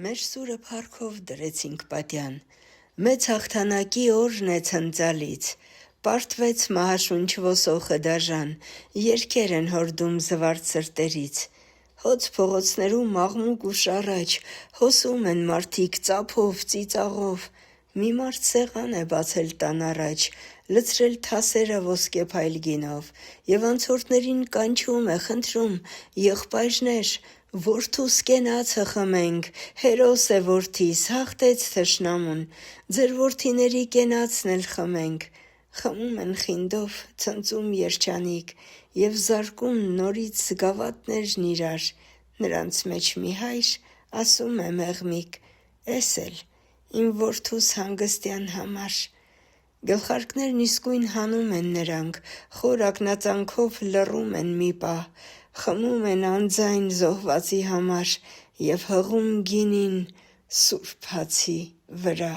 Մեր սուրը փառքով դրեցինք պատյան, մեծ հաղթանակի օրն է ցնծալից, պարտվեց մահաշունչ ոսոխը դաժան, երգեր են հորդում զվարթ սրտերից, հոծ փողոցներում աղմուկ ու շառաչ, հոսում են մարդիկ ծափով, ծիծաղով, մի մարդ սեղան է բացել տան առաջ, լցրել թասերը ոսկե փայլգինով, եւ անցորդներին կանչում է, խնդրում, եղբայրներ, որդուս կենացը խմենք, հերոս է որդիս, հաղթեց թշնամուն, ձեր որդիների կենացն էլ խմենք, խմում են խինդով, ցնծում երջանիկ, եւ զարկում նորից գավաթներն իրար, նրանց մեջ մի հայր ասում է մեղմիկ, «Էս էլ իմ որդուս հանգստյան համար»։ Գլխարկներն իսկույն հանում են նրանք, խոր ակնածանքով լռում են մի պահ, խմում են անձայն զոհվածի համար եւ հղում գինին սուրբ հացի վրա։